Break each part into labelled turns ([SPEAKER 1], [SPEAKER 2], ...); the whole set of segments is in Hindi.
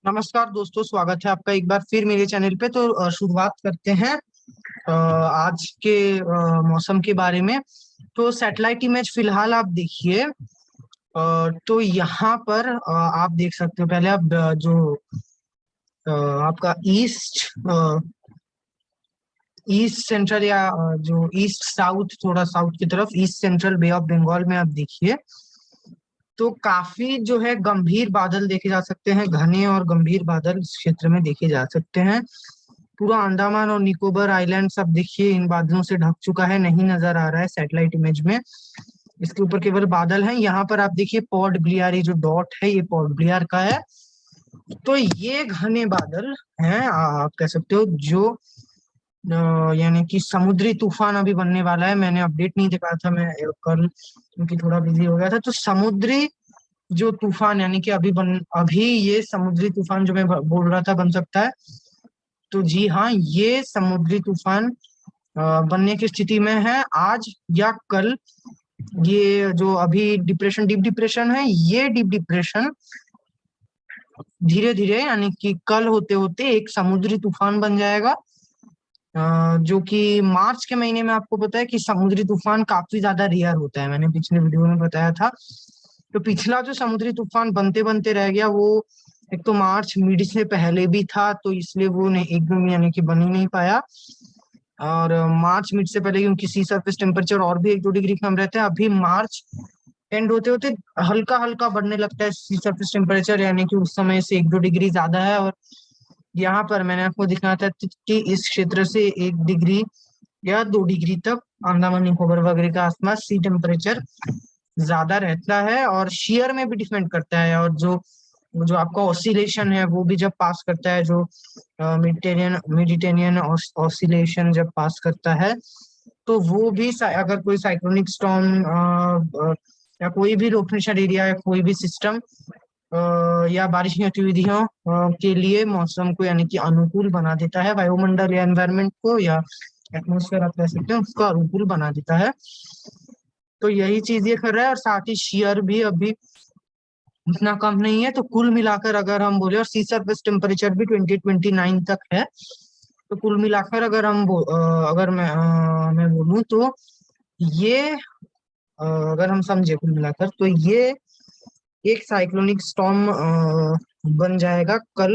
[SPEAKER 1] नमस्कार दोस्तों, स्वागत है आपका एक बार फिर मेरे चैनल पे। तो शुरुआत करते हैं आज के मौसम के बारे में। तो सैटेलाइट इमेज फिलहाल आप देखिए। तो यहाँ पर आप देख सकते हो। पहले आप आपका ईस्ट सेंट्रल या जो ईस्ट साउथ, थोड़ा साउथ की तरफ east central bay of Bengal में आप देखिए तो काफी जो है गंभीर बादल देखे जा सकते हैं। घने और गंभीर बादल इस क्षेत्र में देखे जा सकते हैं। पूरा अंडमान और निकोबार आइलैंड सब देखिए इन बादलों से ढक चुका है, नहीं नजर आ रहा है सैटेलाइट इमेज में। इसके ऊपर केवल बादल हैं। यहाँ पर आप देखिए पोर्ट ब्लियर, ये जो डॉट है ये पोर्ट ब्लियर का है। तो ये घने बादल हैं, आप कह सकते हो, जो यानी कि समुद्री तूफान अभी बनने वाला है। मैंने अपडेट नहीं दिखाया था, मैं कल क्योंकि थोड़ा बिजी हो गया था। तो समुद्री जो तूफान यानी कि अभी ये समुद्री तूफान जो मैं बोल रहा था बन सकता है। तो जी हाँ, ये समुद्री तूफान बनने की स्थिति में है आज या कल। ये जो अभी डिप्रेशन, डीप डिप्रेशन है, ये डीप डिप्रेशन धीरे धीरे यानी कि कल होते होते एक समुद्री तूफान बन जाएगा। जो कि मार्च के महीने में आपको पता है कि समुद्री तूफान काफी ज्यादा रेयर होता है, मैंने पिछले वीडियो में बताया था। तो पिछला जो समुद्री तूफान बनते बनते रह गया, वो एक तो मार्च मिड से पहले भी था, तो इसलिए वो ने एकदम यानी कि बन ही नहीं पाया। और मार्च मिड से पहले क्योंकि सी सरफेस टेम्परेचर और भी 1-2 डिग्री कम रहते हैं। अभी मार्च एंड होते होते हल्का हल्का बढ़ने लगता है सी सरफेस टेम्परेचर, यानी कि उस समय से 1-2 डिग्री ज्यादा है। और यहाँ पर मैंने आपको दिखाया था कि इस क्षेत्र से 1 डिग्री या 2 डिग्री तक अंडमान निकोबार वगैरह का आसपास सी टेम्परेचर ज्यादा रहता है और शेयर में भी डिपेंड करता है। और जो जो आपका ऑसिलेशन है वो भी जब पास करता है, जो मेडिटेरियन ऑसिलेशन जब पास करता है, तो वो भी अगर कोई साइक्लोनिक स्टॉर्म या कोई भी लो प्रेशर एरिया या कोई भी सिस्टम या बारिश की गतिविधियों के लिए मौसम को यानी कि अनुकूल बना देता है। वायुमंडल या एनवायरनमेंट को या एटमोस्फेयर आप कह सकते हैं, उसको अनुकूल बना देता है। तो यही चीज ये कर रहा है। और साथ ही शेयर भी अभी इतना कम नहीं है। तो कुल मिलाकर अगर हम बोले, और सी सरफेस टेम्परेचर भी 2029 तक है। तो कुल मिलाकर अगर अगर मैं बोलूँ तो ये अगर हम समझे कुल मिलाकर, तो ये एक साइक्लोनिक स्टॉर्म बन जाएगा कल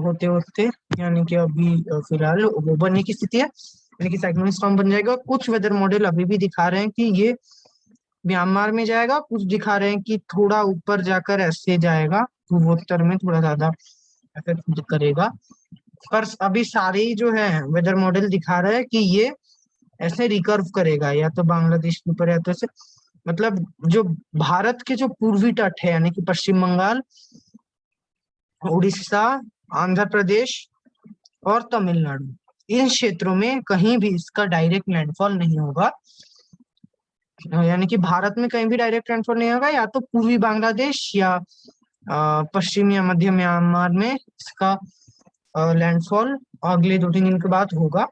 [SPEAKER 1] होते होते। यानी कि अभी फिलहाल वो बनने की स्थिति है, यानी कि साइक्लोनिक स्टॉर्म बन जाएगा। कुछ वेदर मॉडल अभी भी दिखा रहे हैं कि ये म्यांमार में जाएगा, कुछ दिखा रहे हैं कि थोड़ा ऊपर जाकर ऐसे जाएगा, पूर्वोत्तर में थोड़ा ज्यादा इफेक्ट करेगा। पर अभी सारे ही जो है वेदर मॉडल दिखा रहे हैं कि ये ऐसे रिकर्व करेगा, या तो बांग्लादेश के ऊपर या तो ऐसे, मतलब जो भारत के जो पूर्वी तट है यानी कि पश्चिम बंगाल, उड़ीसा, आंध्र प्रदेश और तमिलनाडु, इन क्षेत्रों में कहीं भी इसका डायरेक्ट लैंडफॉल नहीं होगा। यानी कि भारत में कहीं भी डायरेक्ट लैंडफॉल नहीं होगा, या तो पूर्वी बांग्लादेश या पश्चिम या मध्य म्यांमार में इसका लैंडफॉल अगले 2-3 दिन के बाद होगा।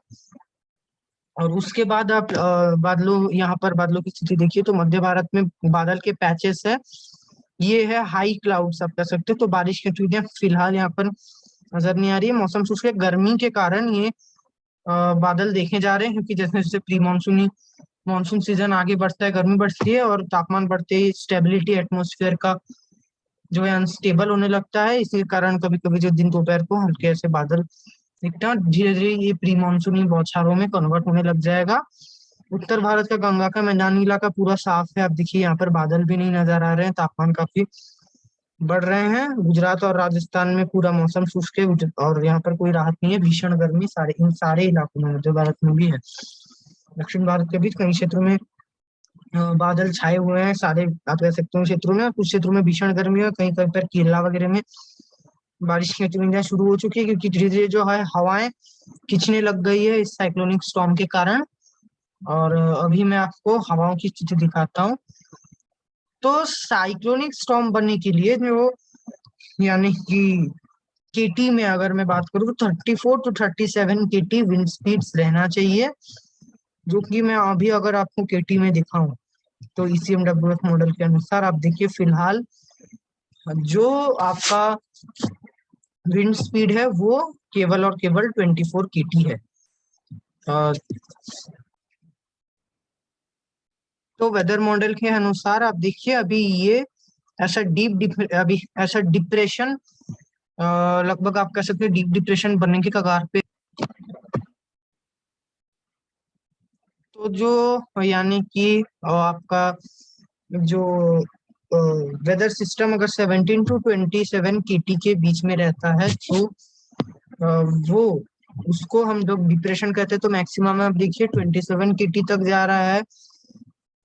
[SPEAKER 1] और उसके बाद आप बादलों, यहाँ पर बादलों की स्थिति देखिए तो मध्य भारत में बादल के पैचेस है। ये है हाई क्लाउड्स आप कह सकते हो। तो बारिश की गतिविधियां फिलहाल यहाँ पर नजर नहीं आ रही है। मौसम शुष्क है, गर्मी के कारण ये बादल देखे जा रहे हैं, क्योंकि जैसे जैसे प्री मानसून सीजन आगे बढ़ता है, गर्मी बढ़ती है और तापमान बढ़ते ही स्टेबिलिटी एटमोस्फेयर का जो है अनस्टेबल होने लगता है। इसी कारण कभी कभी जो दिन दोपहर को हल्के ऐसे बादल दिखते हैं, धीरे धीरे ये प्री मानसूनी बौछारों में कन्वर्ट होने लग जाएगा। उत्तर भारत का गंगा का मैदानी इलाका पूरा साफ है। आप देखिए यहाँ पर बादल भी नहीं नजर आ रहे हैं, तापमान काफी बढ़ रहे हैं। गुजरात और राजस्थान में पूरा मौसम शुष्क है और यहाँ पर कोई राहत नहीं है। भीषण गर्मी इन सारे इलाकों में, मध्य भारत में भी है, दक्षिण भारत के बीच कई क्षेत्रों में बादल छाए हुए हैं। सारे आप कह सकते हो क्षेत्रों में, कुछ क्षेत्रों में भीषण गर्मी है, कहीं कहीं पर केरला वगैरह में बारिश की गतिविधियां शुरू हो चुकी है, क्योंकि धीरे धीरे जो है हवाएं खींचने लग गई है इस साइक्लोनिक स्टॉर्म के कारण। और अभी मैं आपको हवाओं की स्थिति दिखाता हूँ। तो साइक्लोनिक स्टॉर्म बनने के लिए जो यानी कि केटी में अगर मैं बात करूँ तो 34 to 37 केटी विंड स्पीड्स रहना चाहिए, जो कि मैं अभी अगर आपको केटी में दिखाऊं तो ECMWF मॉडल के अनुसार आप देखिए फिलहाल जो आपका विंड स्पीड है वो केवल और केवल 24 kT है। अ, तो वेदर मॉडल के अनुसार आप देखिए अभी ये ऐसा अभी ऐसा डिप्रेशन, लगभग आप कह सकते हैं डीप डिप्रेशन बनने के कगार पे। तो जो यानी कि आपका जो वेदर सिस्टम अगर 17 टू 27 kT के बीच में रहता है तो वो उसको हम लोग डिप्रेशन कहते हैं। तो मैक्सिमम में आप देखिए 27 kT तक जा रहा है।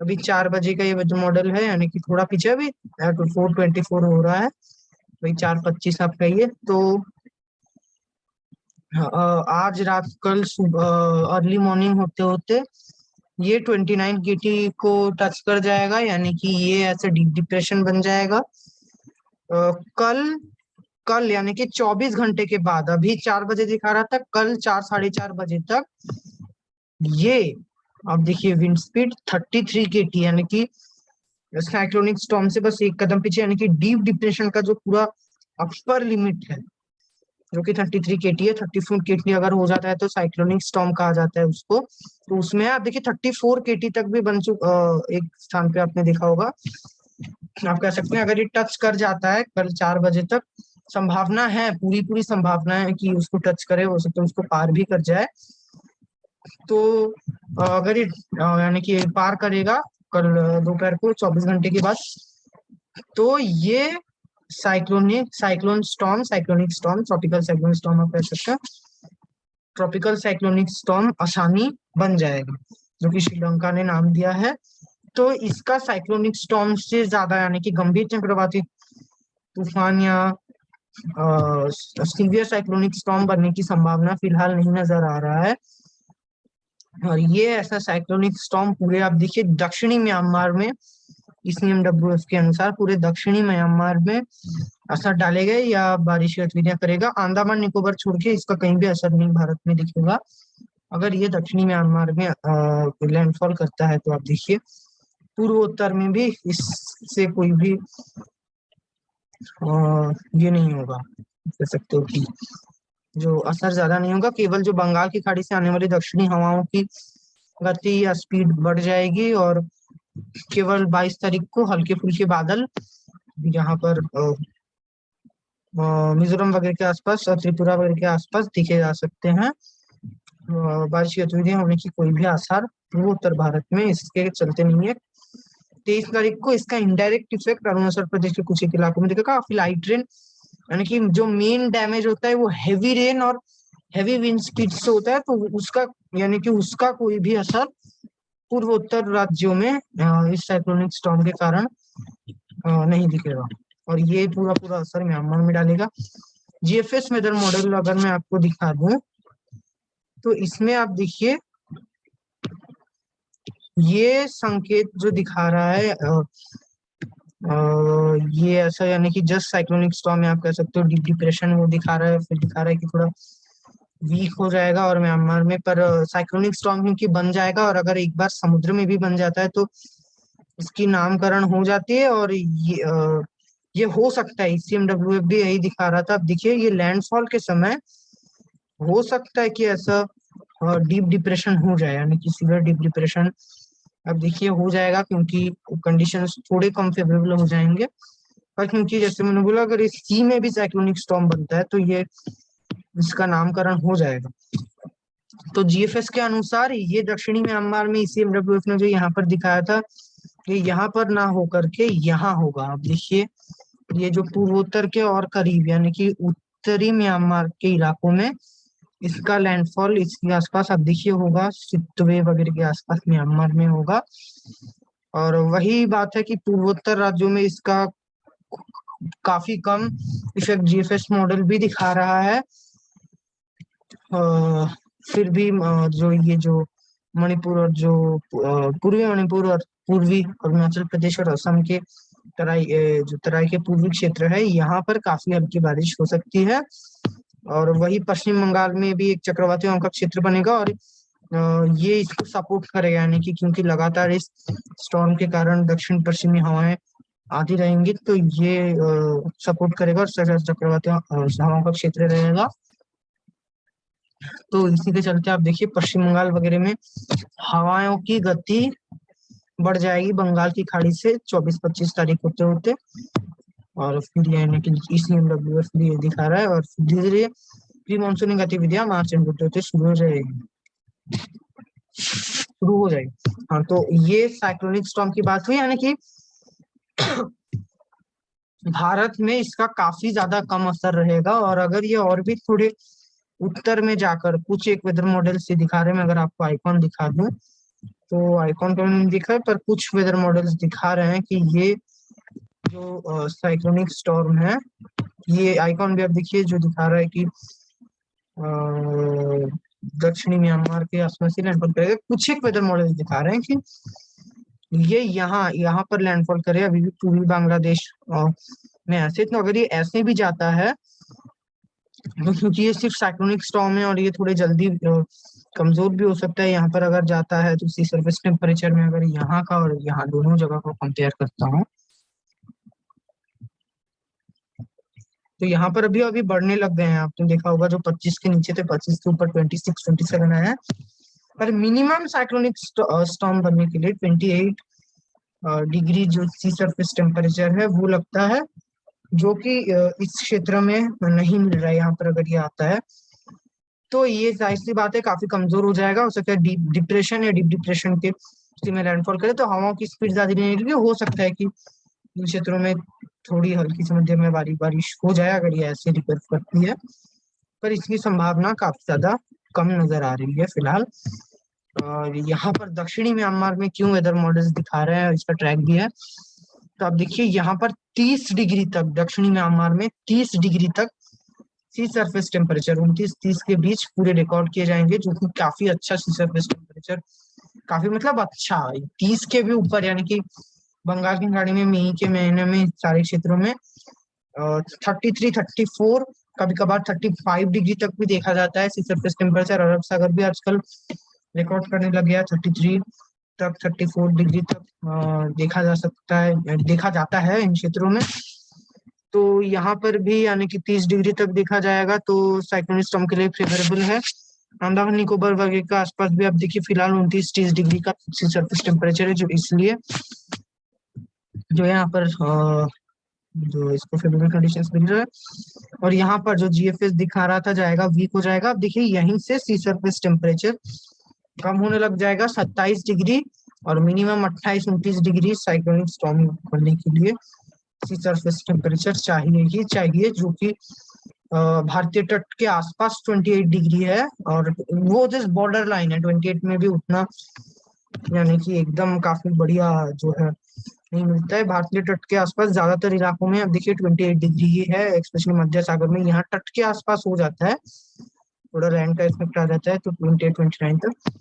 [SPEAKER 1] अभी 4 बजे का ये जो मॉडल है, यानी कि थोड़ा पीछे अभी 4:24 हो रहा है, वही 4:25 आप कहिए। तो आज रात कल सुबह अर्ली मॉर्निंग होते होते ये 29 kT को टच कर जाएगा, यानी कि ये ऐसे डीप डिप्रेशन बन जाएगा। कल कल यानी कि 24 घंटे के बाद, अभी 4 बजे दिखा रहा था, कल 4 साढ़े 4 बजे तक ये अब देखिए विंड स्पीड 33 kT, यानी कि साइक्लोनिक स्टॉर्म से बस एक कदम पीछे, यानी कि डीप डिप्रेशन का जो पूरा अपर लिमिट है जो कि 33 kT है। 34 kT अगर हो जाता है तो साइक्लोनिक स्टॉर्म कहा जाता है उसको। तो उसमें आप देखिए 34 kT तक भी बन चुका, एक स्थान पे आपने देखा होगा। आप कह सकते हैं अगर ये टच कर जाता है कल 4 बजे तक, संभावना है, पूरी पूरी संभावना है कि उसको टच करे, हो सकता है उसको पार भी कर जाए। तो अगर ये यानी कि पार करेगा कल दोपहर को 24 घंटे के बाद, तो ये cyclonic storm tropical cyclonic storm आप कह सकते हैं, ट्रॉपिकल साइक्लोनिक स्टॉर्म आसानी बन जाएगा, जो कि श्रीलंका ने नाम दिया है। तो इसका साइक्लोनिक स्टॉर्म से ज्यादा यानी कि गंभीर चक्रवाती तूफान या सीवियर साइक्लोनिक स्टॉर्म बनने की संभावना फिलहाल नहीं नजर आ रहा है। और ये ऐसा साइक्लोनिक स्टॉर्म पूरे आप देखिए दक्षिणी म्यांमार में, ईसीएमडब्ल्यूएफ के अनुसार पूरे दक्षिणी म्यांमार में असर डालेगा या बारिश की गतिविधियां करेगा। अंडमान निकोबार छोड़ के इसका कहीं भी असर नहीं भारत में दिखेगा। अगर ये दक्षिणी म्यांमार में लैंडफॉल करता है तो आप देखिए पूर्वोत्तर में भी इससे कोई भी ये नहीं होगा, कह सकते हो कि जो असर ज्यादा नहीं होगा। केवल जो बंगाल की खाड़ी से आने वाली दक्षिणी हवाओं की गति या स्पीड बढ़ जाएगी, और केवल 22 तारीख को हल्के फुल्के बादल यहाँ पर मिजोरम वगैरह के आसपास और त्रिपुरा वगैरह के आसपास दिखे जा सकते हैं। बारिश की गतिविधियां होने की कोई भी आसार पूर्वोत्तर भारत में इसके चलते नहीं है। 23 तारीख को इसका इनडायरेक्ट इफेक्ट अरुणाचल प्रदेश के कुछ एक इलाकों में दिखेगा। काफी लाइट रेन, यानी कि जो मेन डैमेज होता है वो हैवी रेन और हैवी विंड स्पीड से होता है, तो उसका यानी कि उसका कोई भी असर पूर्वोत्तर राज्यों में इस साइक्लोनिक स्टॉर्म के कारण नहीं दिखेगा, और ये पूरा पूरा असर म्यांमार में डालेगा। जीएफएस वेदर मॉडल अगर मैं आपको दिखा दूं तो इसमें आप देखिए ये संकेत जो दिखा रहा है ये ऐसा यानी कि जस्ट साइक्लोनिक स्टॉर्म है, आप कह सकते हो डीप डिप्रेशन वो दिखा रहा है, फिर दिखा रहा है कि थोड़ा वीक हो जाएगा और म्यांमार में, पर साइक्लोनिक स्टॉर्म क्योंकि बन जाएगा और अगर एक बार समुद्र में भी बन जाता है तो इसकी नामकरण हो जाती है। और ये हो सकता है, ईसीएमडब्ल्यूएफ भी यही दिखा रहा था। अब देखिए ये लैंडफॉल के समय हो सकता है कि ऐसा डीप डिप्रेशन हो जाए, यानी कि सीवियर डीप डिप्रेशन अब देखिए हो जाएगा, क्योंकि कंडीशंस थोड़े कम फेवरेबल हो जाएंगे। पर क्योंकि जैसे मैंने बोला अगर इस सी में भी साइक्लोनिक स्टॉर्म बनता है तो ये इसका नामकरण हो जाएगा। तो जीएफएस के अनुसार ये दक्षिणी म्यांमार में ईसीएमडब्ल्यूएफ ने जो यहाँ पर दिखाया था कि यहाँ पर ना होकर के यहाँ होगा। अब देखिए ये जो पूर्वोत्तर के और करीब यानी कि उत्तरी म्यांमार के इलाकों में इसका लैंडफॉल इसके आसपास अब देखिए होगा, सितवे वगैरह के आसपास म्यांमार में होगा। और वही बात है कि पूर्वोत्तर राज्यों में इसका काफी कम इफेक्ट जीएफएस मॉडल भी दिखा रहा है। फिर भी जो ये जो मणिपुर और जो पूर्वी मणिपुर और पूर्वी अरुणाचल प्रदेश और असम के जो तराई के पूर्वी क्षेत्र है यहाँ पर काफी हल्की बारिश हो सकती है। और वही पश्चिम बंगाल में भी एक चक्रवाती हवाओं का क्षेत्र बनेगा और ये इसको सपोर्ट करेगा, यानी कि क्योंकि लगातार इस स्टॉर्म के कारण दक्षिण पश्चिमी हवाएं आती रहेंगी तो ये सपोर्ट करेगा और चक्रवाती हवाओं का क्षेत्र रहेगा। तो इसी के चलते आप देखिए पश्चिम बंगाल वगैरह में हवाओं की गति बढ़ जाएगी बंगाल की खाड़ी से 24-25 तारीख होते होते। और फिर यानी कि ECMWF भी ये दिखा रहा है, और धीरे धीरे प्री मानसूनी गतिविधियां मार्च एंड होते होते शुरू हो जाएगी। हाँ, तो ये साइक्लोनिक स्टॉर्म की बात हुई, यानी कि भारत में इसका काफी ज्यादा कम असर रहेगा। और अगर ये और भी थोड़े उत्तर में जाकर कुछ एक वेदर मॉडल से दिखा रहे हैं, मैं अगर आपको आइकॉन दिखा दूं, तो आइकॉन तो नहीं दिखा है, पर कुछ वेदर मॉडल्स दिखा रहे हैं कि ये जो साइक्लोनिक स्टॉर्म है, ये आइकॉन भी आप देखिए जो दिखा रहा है कि दक्षिणी म्यांमार के आसपास ही लैंडफॉल करेगा। कुछ एक वेदर मॉडल दिखा रहे हैं कि ये यहाँ यहाँ पर लैंडफॉल करे, अभी भी पूर्वी बांग्लादेश में ऐसे। तो अगर ये ऐसे भी जाता है, तो क्योंकि ये सिर्फ साइक्लोनिक स्टॉर्म है और ये थोड़े जल्दी कमजोर भी हो सकता है, यहाँ पर अगर जाता है तो सी सरफेस टेम्परेचर में अगर यहाँ का और यहाँ दोनों जगह को कंपेयर करता हूँ, तो यहाँ पर अभी अभी बढ़ने लग गए हैं। आपने देखा होगा जो 25 के नीचे थे, 25 के ऊपर 26-27 आया है। पर मिनिमम साइक्लोनिक स्टॉर्म बनने के लिए 28 डिग्री जो सी सरफेस टेम्परेचर है वो लगता है, जो कि इस क्षेत्र में नहीं मिल रहा है। यहाँ पर अगर ये आता है तो ये जाहिर सी बात है काफी कमजोर हो जाएगा। हो सकता है डीप डिप्रेशन या डीप डिप्रेशन के स्थिति में लैंडफॉल करे, तो हवाओं की स्पीड ज्यादा नहीं रहेगी। हो सकता है कि इन क्षेत्रों में थोड़ी हल्की से मध्यम में बारिश हो जाए अगर ये ऐसे रिकर्व करती है, पर इसकी संभावना काफी ज्यादा कम नजर आ रही है फिलहाल। और यहाँ पर दक्षिणी म्यांमार में क्यों वेदर मॉडल्स दिखा रहे हैं, इसका ट्रैक भी है। तो आप देखिए यहाँ पर 30 डिग्री तक, दक्षिणी म्यांमार में 30 डिग्री तक सी सरफेस टेम्परेचर 29-30 के बीच पूरे रिकॉर्ड किए जाएंगे, जो कि काफी अच्छा सी सरफेस टेम्परेचर, काफी मतलब अच्छा 30 के भी ऊपर। यानी कि बंगाल की खाड़ी में मई के महीने में सारे क्षेत्रों में 33-34, कभी कभार 35 डिग्री तक भी देखा जाता है सी सरफेस टेम्परेचर। अरब सागर भी आजकल रिकॉर्ड करने लग गया 33 तक, 34 डिग्री तक देखा जा सकता है, देखा जाता है इन क्षेत्रों में। तो यहाँ पर भी यानी कि 30 डिग्री तक देखा जाएगा, तो साइक्लोनिक स्टॉर्म के लिए फेवरेबल है। अंडमान निकोबार वगैरह के आसपास भी आप देखिए फिलहाल 29-30 डिग्री का सरफेस टेम्परेचर है, जो इसलिए जो यहाँ पर जो इसको फेवरेबल कंडीशंस मिल रहा है। और यहाँ पर जो GFS दिखा रहा था जाएगा, वीक हो जाएगा। अब देखिए यहीं से सी सरफेस टेम्परेचर कम होने लग जाएगा 27 डिग्री, और मिनिमम 28-29 डिग्री साइक्लोनिक स्टॉर्म बनने के लिए सी सरफेस टेम्परेचर चाहिए ही चाहिए, जो कि भारतीय तट के आसपास 28 डिग्री है। और वो जस्ट बॉर्डर लाइन है, 28 में भी उतना यानी कि एकदम काफी बढ़िया जो है नहीं मिलता है। भारतीय तट के आसपास ज्यादातर इलाकों में अब देखिए 28 डिग्री ही है, स्पेशली मध्य सागर में। यहाँ तट के आसपास हो जाता है, थोड़ा लैंड का इफेक्ट आ जाता है तो 28-29 तक,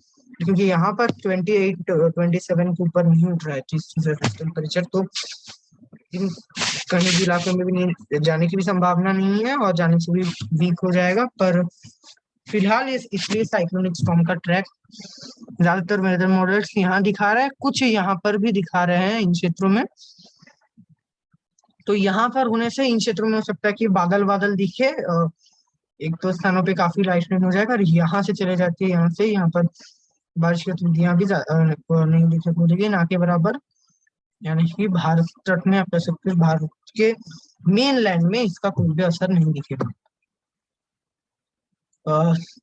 [SPEAKER 1] क्योंकि यहाँ पर 28-27 के ऊपर नहीं उठ रहा है टेम्परेचर। तो इन कहीं भी इलाकों में भी नहीं जाने की भी संभावना नहीं है, और जाने से भी वीक हो जाएगा। पर फिलहाल इसलिए साइक्लोनिक स्टॉर्म का ट्रैक ज्यादातर वेदर मॉडल्स यहाँ दिखा रहा है, कुछ यहाँ पर भी दिखा रहे हैं इन क्षेत्रों में। तो यहाँ पर होने से इन क्षेत्रों में हो सकता है कि बादल बादल दिखे, एक दो स्थानों पे काफी लाइट रेन हो जाएगा, और यहाँ से चले जाती है, यहाँ से यहाँ पर बारिश की गतिविधियां भी नहीं दिखने को मिलेगी ना के बराबर। यानी कि भारत तट में आप कह सकते हैं भारत के मेन लैंड में इसका कोई भी असर नहीं दिखेगा।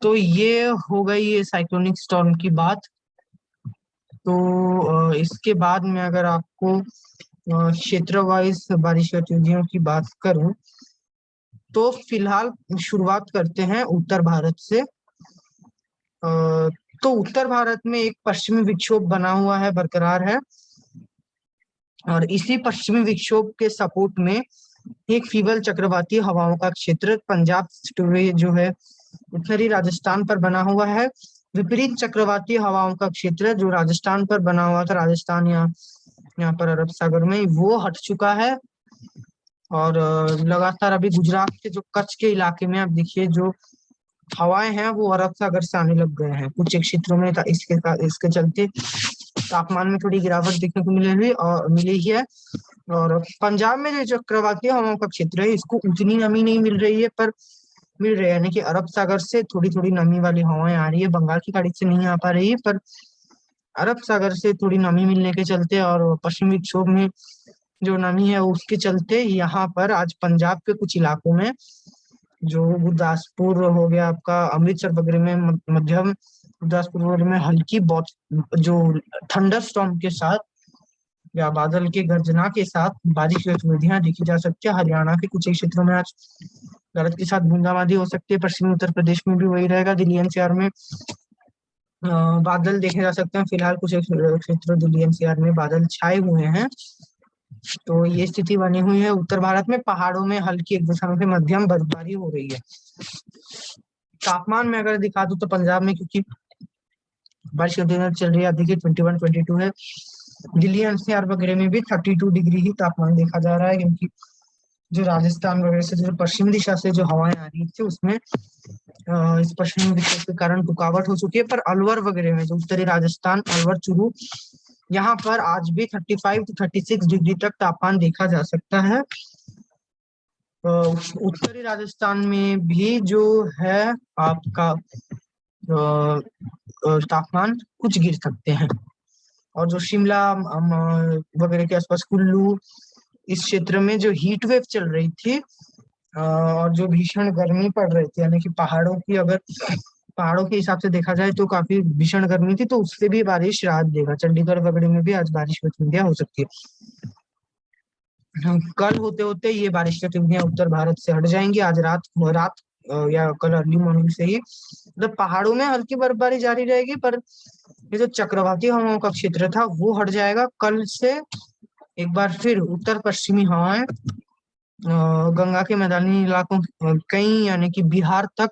[SPEAKER 1] तो ये हो गई ये साइक्लोनिक स्टॉर्म की बात। तो इसके बाद में अगर आपको क्षेत्र वाइज बारिश गतिविधियों की बात करूं, तो फिलहाल शुरुआत करते हैं उत्तर भारत से। तो उत्तर भारत में एक पश्चिमी विक्षोभ बना हुआ है, बरकरार है, और इसी पश्चिमी विक्षोभ के सपोर्ट में एक फीबल चक्रवाती हवाओं का क्षेत्र पंजाब जो है उत्तरी राजस्थान पर बना हुआ है। विपरीत चक्रवाती हवाओं का क्षेत्र जो राजस्थान पर बना हुआ था, राजस्थान यहाँ पर अरब सागर में, वो हट चुका है। और लगातार अभी गुजरात के जो कच्छ के इलाके में आप देखिए जो हवाएं हैं वो अरब सागर से आने लग गए हैं कुछ एक क्षेत्रों में। इसके चलते तापमान में थोड़ी गिरावट देखने को मिली है। और पंजाब में जो चक्रवाती हवाओं का क्षेत्र है, इसको उतनी नमी नहीं मिल रही है, पर मिल रही है, यानी कि अरब सागर से थोड़ी थोड़ी नमी वाली हवाएं आ रही है, बंगाल की खाड़ी से नहीं आ पा रही है, पर अरब सागर से थोड़ी नमी मिलने के चलते और पश्चिमी विक्षोभ में जो नमी है उसके चलते यहाँ पर आज पंजाब के कुछ इलाकों में, जो गुरदासपुर हो गया आपका, अमृतसर वगैरह में मध्यम, गुरदासपुर वगैरह में हल्की बहुत जो थंडर स्टॉर्म के साथ या बादल के गर्जना के साथ बारिश की गतिविधियां देखी जा सकती है। हरियाणा के कुछ क्षेत्रों में आज गरज के साथ बूंदाबांदी हो सकती है। पश्चिमी उत्तर प्रदेश में भी वही रहेगा। दिल्ली एनसीआर में बादल देखे जा सकते हैं। फिलहाल कुछ क्षेत्रों दिल्ली एनसीआर में बादल छाए हुए हैं। तो ये स्थिति बनी हुई है। उत्तर भारत में पहाड़ों में हल्की एक दिशा से मध्यम बर्फबारी हो रही है। तापमान में अगर दिखा दूं तो पंजाब में, क्योंकि बारिश की दिन चल रही है, देखिए 21, 22 है। दिल्ली एनसीआर वगैरह में भी 32 डिग्री ही तापमान देखा जा रहा है, क्योंकि जो राजस्थान वगैरह से जो पश्चिमी दिशा से जो हवाएं आ रही थी उसमें इस पश्चिमी विक्षोभ के कारण रुकावट हो चुकी है। पर अलवर वगैरह में, जो उत्तरी राजस्थान, अलवर, चूरू, यहाँ पर आज भी 35 to 36 डिग्री तक तापमान देखा जा सकता है। उत्तरी राजस्थान में भी जो है आपका तापमान कुछ गिर सकते हैं। और जो शिमला वगैरह के आसपास, कुल्लू, इस क्षेत्र में जो हीट वेव चल रही थी और जो भीषण गर्मी पड़ रही थी, यानी कि पहाड़ों के हिसाब से देखा जाए तो काफी भीषण गर्मी थी, तो उससे भी बारिश राहत देगा। चंडीगढ़ वगैरह में भी आज बारिश की गतिविधियां हो सकती है। कल होते होते ये बारिश की गतिविधियां उत्तर भारत से हट जाएंगी। आज रात या कल अर्ली मॉर्निंग से ही मतलब पहाड़ों में हल्की बर्फबारी जारी रहेगी, पर ये जो चक्रवाती हवाओं का क्षेत्र था वो हट जाएगा। कल से एक बार फिर उत्तर पश्चिमी हवाएं गंगा के मैदानी इलाकों कई, यानी कि बिहार तक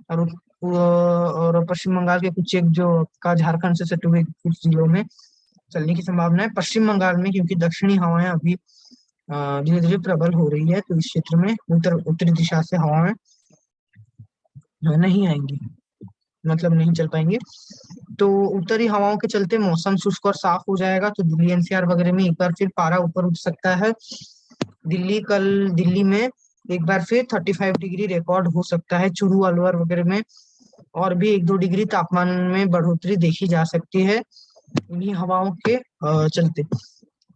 [SPEAKER 1] और पश्चिम बंगाल के कुछ एक जो का झारखंड से सटे हुए कुछ जिलों में चलने की संभावना है। पश्चिम बंगाल में, क्योंकि दक्षिणी हवाएं अभी धीरे धीरे प्रबल हो रही है, तो इस क्षेत्र में उत्तरी दिशा से हवाएं नहीं आएंगी, मतलब नहीं चल पाएंगे। तो उत्तरी हवाओं के चलते मौसम शुष्क और साफ हो जाएगा। तो दिल्ली एनसीआर वगैरह में एक बार फिर पारा ऊपर उठ सकता है। दिल्ली में एक बार फिर 35 डिग्री रिकॉर्ड हो सकता है। चूरू, अलवर वगैरह में और भी 1-2 डिग्री तापमान में बढ़ोतरी देखी जा सकती है इन्हीं हवाओं के चलते।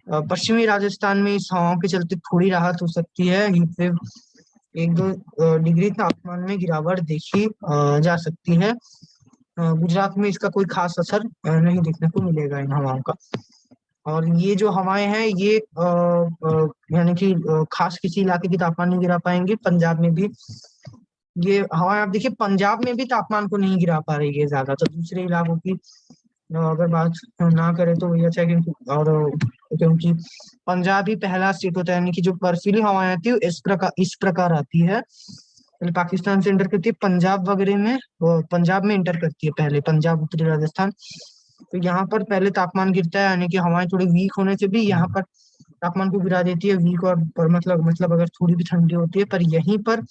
[SPEAKER 1] पश्चिमी राजस्थान में इस हवाओं के चलते थोड़ी राहत हो सकती है। 1-2 डिग्री तापमान में गिरावट देखी जा सकती है। गुजरात में इसका कोई खास असर नहीं देखने को मिलेगा इन हवाओं का। और ये जो हवाएं हैं ये यानी कि खास किसी इलाके की तापमान नहीं गिरा पाएंगे। पंजाब में भी ये हवाएं, आप देखिए पंजाब में भी तापमान को नहीं गिरा पा रही है ज्यादा। तो दूसरे इलाकों की अगर बात ना करें तो वही अच्छा है, क्योंकि पंजाब ही पहला स्टेट होता है, यानी कि जो बर्फीली हवाएं आती है इस प्रकार आती है। पाकिस्तान से इंटर करती है पंजाब वगैरह में, पंजाब में इंटर करती है पहले, पंजाब, उत्तरी राजस्थान। तो यहाँ पर पहले तापमान गिरता है, यानी कि हवाएं थोड़ी वीक होने से भी यहाँ पर तापमान को गिरा देती है। वीक और मतलब अगर थोड़ी भी ठंडी होती है, पर यहीं पर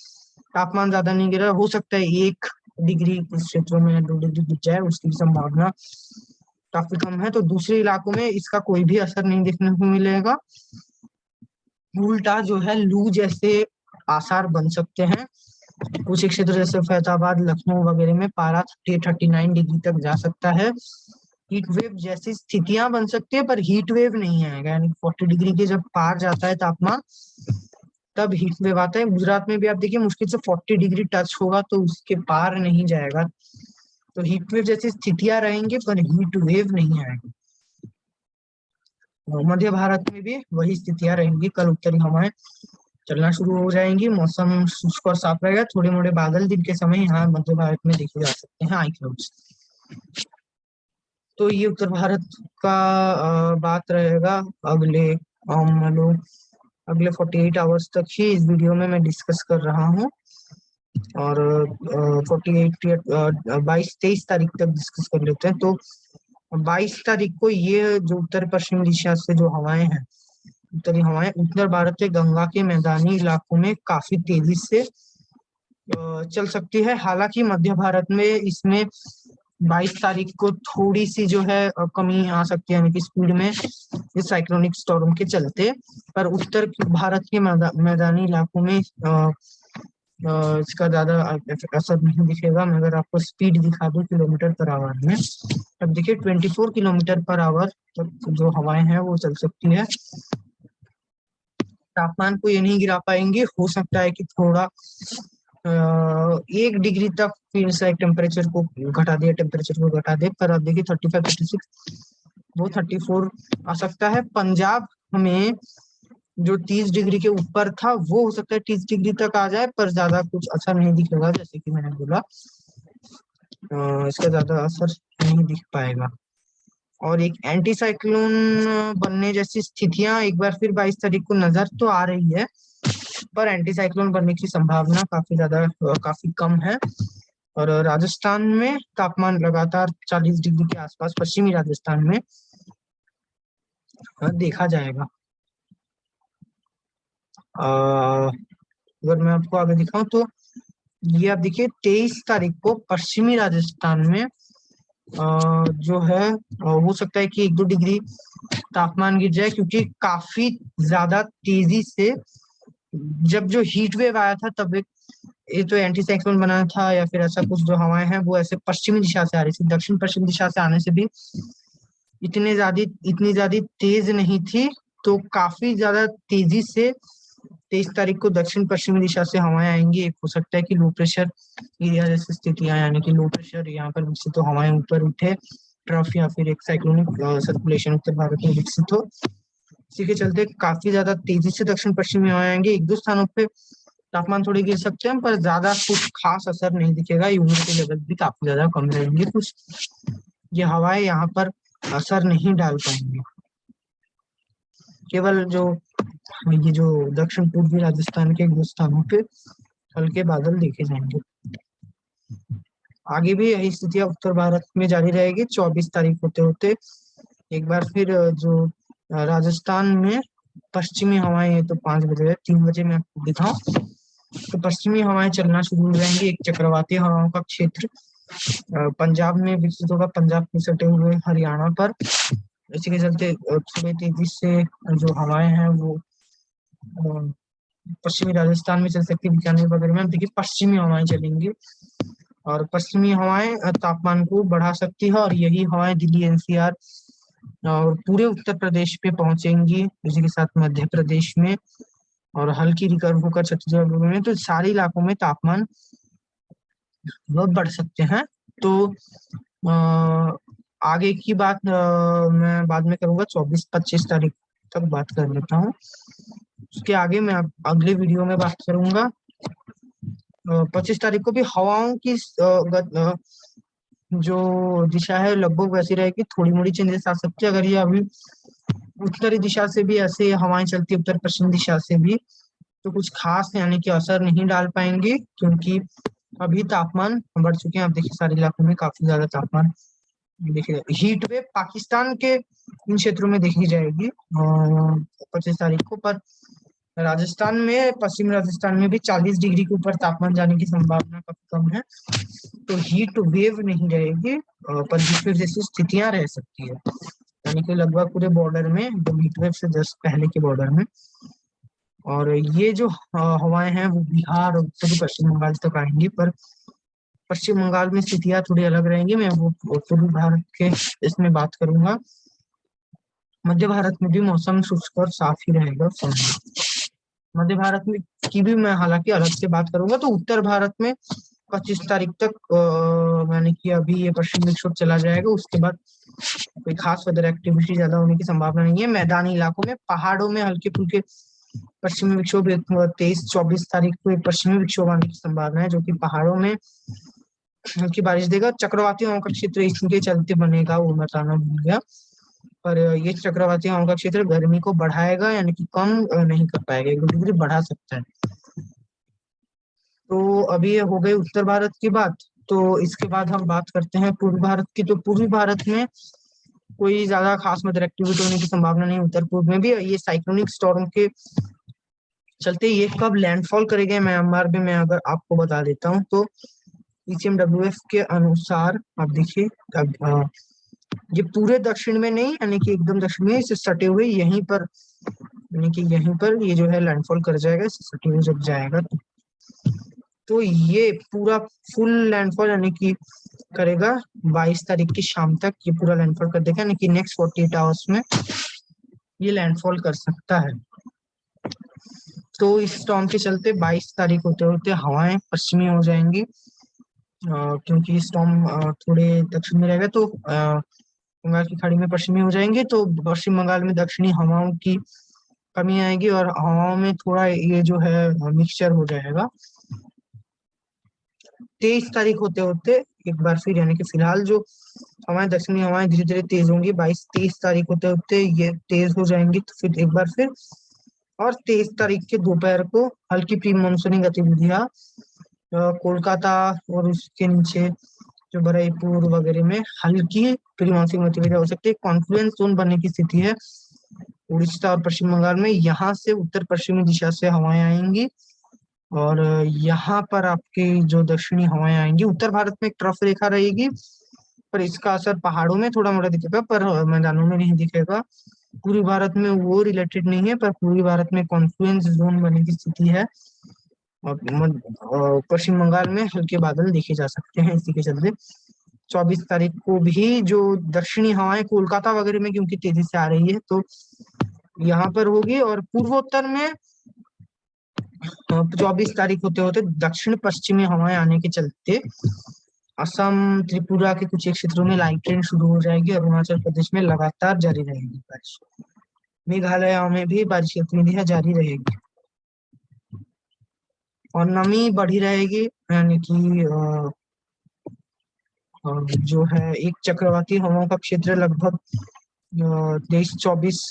[SPEAKER 1] तापमान ज्यादा नहीं गिरा। हो सकता है 1 डिग्री कुछ क्षेत्रों में 2 डिग्री गिर जाए, उसकी संभावना काफी कम है। तो दूसरे इलाकों में इसका कोई भी असर नहीं देखने को मिलेगा। उल्टा जो है लू जैसे आसार बन सकते हैं। कुछ क्षेत्र जैसे फैजाबाद, लखनऊ वगैरह में पारा 39 डिग्री तक जा सकता है। हीट वेव जैसी स्थितियां बन सकती है, पर हीट वेव नहीं आएगा, यानी 40 डिग्री के जब पार जाता है तापमान तब हीट वेव आता है। गुजरात में भी आप देखिए मुश्किल से 40 डिग्री टच होगा, तो उसके पार नहीं जाएगा। तो हीट वेव जैसी स्थितियां रहेंगी, पर हीट वेव नहीं आएगी। मध्य भारत में भी वही स्थितियां रहेंगी। कल उत्तरी हवाएं चलना शुरू हो जाएंगी। मौसम शुष्क और साफ रहेगा। थोड़े मोटे बादल दिन के समय यहाँ मध्य भारत में देखे जा सकते हैं, आई क्लाउड्स। तो ये उत्तर भारत का बात रहेगा। हम लोग अगले 48 आवर्स तक ही इस वीडियो में मैं डिस्कस कर रहा हूँ, और 22-23 तारीख तक डिस्कस कर लेते हैं। तो 22 तारीख को ये जो उत्तर पश्चिम दिशा से जो हवाएं हैं, उत्तरी हवाएं उत्तर भारत के गंगा के मैदानी इलाकों में काफी तेजी से चल सकती है। हालांकि मध्य भारत में इसमें 22 तारीख को थोड़ी सी जो है कमी आ सकती है, यानी कि स्पीड में इस साइक्लोनिक स्टॉर्म के चलते। पर उत्तर भारत के मैदानी इलाकों में इसका ज्यादा असर नहीं दिखेगा। मैं अगर आपको स्पीड दिखा दूं किलोमीटर पर आवर में, अब देखिए 24 किलोमीटर पर आवर तक जो हवाएं हैं वो चल सकती है। तापमान को ये नहीं गिरा पाएंगे, हो सकता है कि थोड़ा 1 डिग्री तक फील साइक टेम्परेचर को घटा दे, टेम्परेचर को घटा दे। पर अब देखिए 35 36 वो 34 आ सकता है। पंजाब में जो 30 डिग्री के ऊपर था वो हो सकता है 30 डिग्री तक आ जाए, पर ज्यादा कुछ असर नहीं दिखेगा। जैसे कि मैंने बोला इसका ज्यादा असर नहीं दिख पाएगा। और एक एंटी साइक्लोन बनने जैसी स्थितियां एक बार फिर 22 तारीख को नजर तो आ रही है, पर एंटी साइक्लोन बनने की संभावना काफी कम है। और राजस्थान में तापमान लगातार 40 डिग्री के आसपास पश्चिमी राजस्थान में देखा जाएगा। अगर मैं आपको आगे दिखाऊं तो ये आप देखिए 23 तारीख को पश्चिमी राजस्थान में जो है हो सकता है कि 1-2 डिग्री तापमान गिर जाए, क्योंकि काफी ज्यादा तेजी से जब जो हीट वेव आया था तब ये तो एंटी साइक्लोन बना था या फिर ऐसा कुछ, जो हवाएं हैं वो ऐसे पश्चिमी दिशा से आ रही थी। दक्षिण पश्चिम दिशा से आने से भी इतनी ज्यादा तेज नहीं थी, तो काफी ज्यादा तेजी से 23 तारीख को दक्षिण पश्चिमी दिशा से हवाएं आएंगी। एक हो सकता है कि लो प्रेशर एरिया जैसी स्थितियां, यानी कि लो प्रेशर यहाँ पर विकसित हो, हवाएं ऊपर उठे, ट्रफ या फिर एक साइक्लोनिक सर्कुलेशन उत्तर भारत में विकसित हो। इसी के चलते काफी ज्यादा तेजी से दक्षिण पश्चिमी हवाएं आएंगे। 1-2 स्थानों पे तापमान थोड़े गिर सकते हैं, पर ज्यादा कुछ खास असर नहीं दिखेगा। ह्यूमिडिटी लेवल भी काफी ज्यादा कम रहेंगे। कुछ ये हवाएं यहाँ पर असर नहीं डाल पाएंगे। केवल ये जो दक्षिण पूर्वी राजस्थान के 1-2 स्थानों पे हल्के बादल देखे जाएंगे। आगे भी यही स्थितियां उत्तर भारत में जारी रहेगी। 24 तारीख होते होते एक बार फिर जो राजस्थान में पश्चिमी हवाएं, ये तो 5 बजे 3 बजे मैं आपको दिखाऊं तो पश्चिमी हवाएं चलना शुरू हो जाएंगी। एक चक्रवाती हवाओं का क्षेत्र पंजाब में विकसित होगा, पंजाब के सटे हुए हरियाणा पर। इसी के चलते थोड़ी तेजी से जो हवाएं हैं वो पश्चिमी राजस्थान में चल सकती है। बीकानेर वगैरह में देखिए पश्चिमी हवाएं चलेंगी, और पश्चिमी हवाएं तापमान को बढ़ा सकती है। और यही हवाएं दिल्ली एनसीआर और पूरे उत्तर प्रदेश पे पहुंचेंगी, इसी के साथ मध्य प्रदेश में, और हल्की रिकर्व होकर छत्तीसगढ़ में। तो सारे इलाकों में तापमान बहुत बढ़ सकते हैं। तो आगे की बात मैं बाद में करूंगा, 24-25 तारीख तक बात कर लेता हूँ। उसके आगे मैं अगले वीडियो में बात करूंगा। 25 तारीख को भी हवाओं की जो दिशा है लगभग वैसी रहेगी, थोड़ी मोड़ी चेंजेस आ सकती है। अगर ये अभी उत्तरी दिशा से भी ऐसे हवाएं चलती है, उत्तर पश्चिम दिशा से भी, तो कुछ खास यानी कि असर नहीं डाल पाएंगे, क्योंकि अभी तापमान बढ़ चुके हैं। आप देखिए सारे इलाकों में काफी ज्यादा तापमान देखिए। हीट वेव पाकिस्तान के इन क्षेत्रों में देखी जाएगी 25 तारीख को, पर राजस्थान में, पश्चिमी राजस्थान में भी 40 डिग्री के ऊपर तापमान जाने की संभावना काफी कम है। तो हीट वेव नहीं रहेगी, पर हीट वेव जैसी स्थितियां रह सकती है, यानी कि लगभग पूरे बॉर्डर में, जो हीट वेव से जस्ट पहले के बॉर्डर में। और ये जो हवाएं हैं वो बिहार और उत्तरी पश्चिम बंगाल तक आएंगी, पर पश्चिम बंगाल में स्थितियां थोड़ी अलग रहेंगी। मैं वो पूर्वी भारत के इसमें बात करूंगा। मध्य भारत में भी मौसम शुष्क और साफ ही रहेगा। मध्य भारत में की भी मैं हालांकि अलग से बात करूंगा। तो उत्तर भारत में 25 तारीख तक यानी कि अभी ये पश्चिम विक्षोभ चला जाएगा, उसके बाद कोई खास वेदर एक्टिविटी ज्यादा होने की संभावना नहीं है। मैदानी इलाकों में, पहाड़ों में हल्के फुल्के पश्चिमी विक्षोभ 23-24 तारीख को एक पश्चिमी विक्षोभ आने की संभावना है, जो कि पहाड़ों में हल्की बारिश देगा। चक्रवाती हवाओं का क्षेत्र इसके चलते बनेगा, वो बताना भूल गया। पर ये चक्रवाती हवाओं का क्षेत्र गर्मी को बढ़ाएगा, यानी कि कम नहीं कर पाएगा, 1-2 डिग्री बढ़ा सकता है। तो अभी ये हो गई उत्तर भारत की बात। तो इसके बाद हम बात करते हैं पूर्व भारत की। तो पूर्वी भारत में कोई ज्यादा खास वेदर एक्टिविटी होने की संभावना नहीं। उत्तर पूर्व में भी ये साइक्लोनिक स्टॉर्म के चलते ये कब लैंडफॉल करेंगे म्यांमार में, मैं अगर आपको बता देता हूँ तो ECMWF के अनुसार आप देखिए, अब ये पूरे दक्षिण में नहीं, यानी कि एकदम दक्षिण में इसे सटे हुए यहीं पर, यानी कि यहीं पर ये जो है लैंडफॉल कर जाएगा, इसे सटे हुए जब जाएगा तो ये पूरा फुल लैंडफॉल यानी कि करेगा 22 तारीख की शाम तक, ये पूरा लैंडफॉल कर देगा, यानी कि नेक्स्ट 48 आवर्स में ये लैंडफॉल कर सकता है। तो इस स्टॉर्म के चलते 22 तारीख होते होते हवाएं पश्चिमी हो जाएंगी, क्योंकि स्टॉर्म थोड़े दक्षिण में रहेगा तो बंगाल की खाड़ी में पश्चिमी हो जाएंगे, तो पश्चिम बंगाल में दक्षिणी हवाओं की कमी आएगी और हवाओं में थोड़ा ये जो है मिक्सचर हो जाएगा। 23 तारीख होते होते एक बार फिर, यानी कि फिलहाल जो हवाएं दक्षिणी हवाएं धीरे धीरे तेज होंगी, 22-23 तारीख होते होते ये तेज हो जाएंगी, तो फिर एक बार फिर, और 23 तारीख के दोपहर को हल्की प्री मानसूनी गतिविधियां कोलकाता और उसके नीचे जो बरईपुर वगैरह में हल्की प्री मानसूनी गतिविधियां हो सकती है। कॉन्फ्लुएंस जोन बनने की स्थिति है उड़ीसा और पश्चिम बंगाल में, यहाँ से उत्तर पश्चिमी दिशा से हवाएं आएंगी और यहाँ पर आपकी जो दक्षिणी हवाएं आएंगी। उत्तर भारत में एक ट्रफ रेखा रहेगी, पर इसका असर पहाड़ों में थोड़ा मोटा दिखेगा, पर मैदानों में नहीं दिखेगा। पूर्वी भारत में वो रिलेटेड नहीं है, पर पूर्वी भारत में कॉन्फ्लुएंस जोन बनने की स्थिति है और पश्चिम बंगाल में हल्के बादल देखे जा सकते हैं। इसी के चलते 24 तारीख को भी जो दक्षिणी हवाएं कोलकाता वगैरह में क्योंकि तेजी से आ रही है तो यहाँ पर होगी, और पूर्वोत्तर में 24 तारीख होते होते दक्षिण पश्चिमी हवाएं आने के चलते असम त्रिपुरा के कुछ एक क्षेत्रों में लाइट ट्रेन शुरू हो जाएगी, अरुणाचल प्रदेश में लगातार जारी रहेगी बारिश, मेघालय में भी बारिश की गतिविधियां जारी रहेगी और नमी बढ़ी रहेगी, यानी कि जो है एक चक्रवाती हवाओं का क्षेत्र लगभग 23-24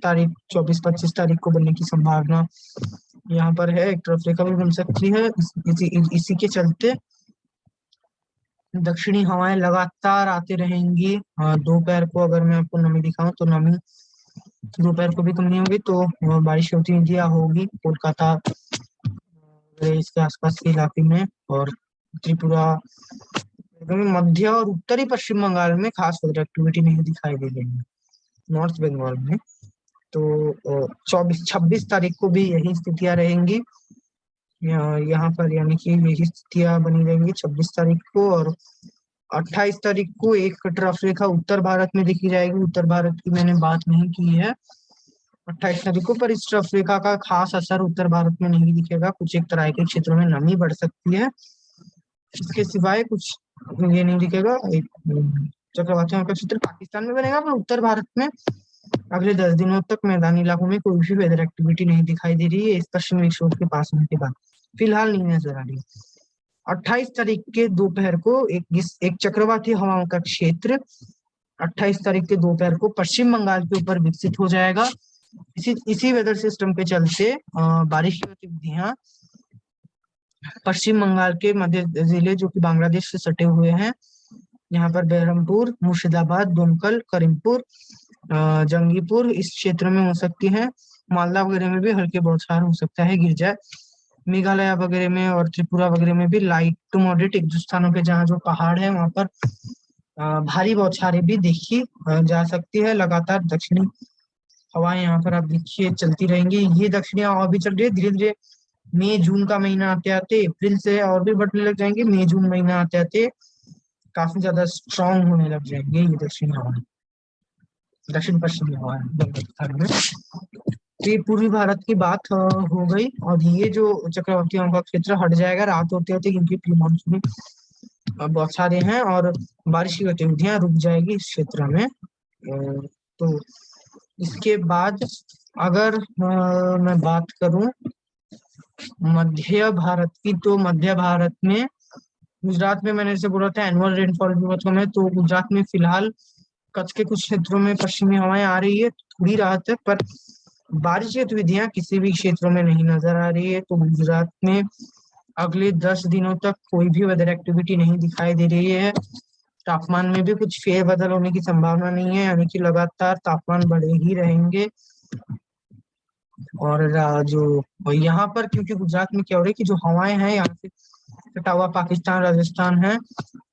[SPEAKER 1] तारीख 24-25 तारीख को बनने की संभावना यहाँ पर है। एक ट्रफ रेखा भी बन सकती है। इसी के चलते दक्षिणी हवाएं लगातार आते रहेंगी। दोपहर को अगर मैं आपको नमी दिखाऊं तो नमी दोपहर को भी कम नहीं होगी, तो बारिश की गतिविधियां होगी कोलकाता इसके आसपास के इलाके में, और त्रिपुरा मध्य और उत्तरी पश्चिम बंगाल में खास वेदर एक्टिविटी नहीं दिखाई दे रही है। नॉर्थ बंगाल में तो 24-26 तारीख को भी यही स्थितियां रहेंगी यहाँ पर, यानी कि यही स्थितियां बनी रहेंगी 26 तारीख को। और 28 तारीख को एक ट्रफ रेखा उत्तर भारत में दिखी जाएगी। उत्तर भारत की मैंने बात नहीं की है 28 तारीख को, पर इस ट्रफ रेखा का खास असर उत्तर भारत में नहीं दिखेगा। कुछ एक तरह के क्षेत्रों में नमी बढ़ सकती है, इसके सिवाय कुछ ये नहीं दिखेगा। एक चक्रवातियों का क्षेत्र पाकिस्तान में बनेगा, पर उत्तर भारत में अगले 10 दिनों तक मैदानी इलाकों में कोई भी वेदर एक्टिविटी नहीं दिखाई दे रही है इस पश्चिमी विक्षोभ के पास होने के बाद, फिलहाल नहीं नजर आ रही। 28 तारीख के दोपहर को एक चक्रवाती हवाओं का क्षेत्र 28 तारीख के दोपहर को पश्चिम बंगाल के ऊपर विकसित हो जाएगा। इसी वेदर सिस्टम के चलते बारिश की गतिविधियां पश्चिम बंगाल के मध्य जिले जो कि बांग्लादेश से सटे हुए हैं, यहाँ पर बहरमपुर, मुर्शिदाबाद, दुमकल, करीमपुर, जंगीपुर इस क्षेत्र में हो सकती है। मालदा वगैरह में भी हल्के बौछार हो सकता है, गिर जाए। मेघालय वगैरह में और त्रिपुरा वगैरह में भी लाइट टू मॉडरेट एक दो स्थानों पे जहाँ जो पहाड़ है वहां पर भारी बौछारें भी देखी जा सकती है। लगातार दक्षिणी हवाएं यहाँ पर आप देखिए चलती रहेंगी। ये दक्षिणी हवा भी चल रही है धीरे धीरे। मई जून का महीना आते आते अप्रैल से और भी बढ़ने लग जाएंगे। मई जून महीना आते आते काफी ज्यादा स्ट्रांग होने लग जाएंगे ये दक्षिणी हवाएं, दक्षिण पश्चिमी हवाएं बंगाल में। तो ये पूर्वी भारत की बात हो गई, और ये जो चक्रवाती हवाओं का क्षेत्र हट जाएगा रात होते होते, क्योंकि प्री मानसूनी बौछारें हैं और बारिश की गतिविधियां रुक जाएगी इस क्षेत्र में। तो इसके बाद अगर मैं बात करूं मध्य भारत की, तो मध्य भारत में गुजरात में मैंने जैसे बोला था एनुअल रेनफॉल में, तो गुजरात में फिलहाल कच्छ के कुछ क्षेत्रों में पश्चिमी हवाएं आ रही है, थोड़ी राहत है, पर बारिश की गतिविधियां किसी भी क्षेत्रों में नहीं नजर आ रही है। तो गुजरात में अगले 10 दिनों तक कोई भी वेदर एक्टिविटी नहीं दिखाई दे रही है। तापमान में भी कुछ फेरबदल होने की संभावना नहीं है, यानी कि लगातार तापमान बढ़े ही रहेंगे। और जो यहाँ पर क्योंकि गुजरात में क्या हो रहा है कि जो हवाएं हैं यहाँ से सटा हुआ पाकिस्तान राजस्थान है,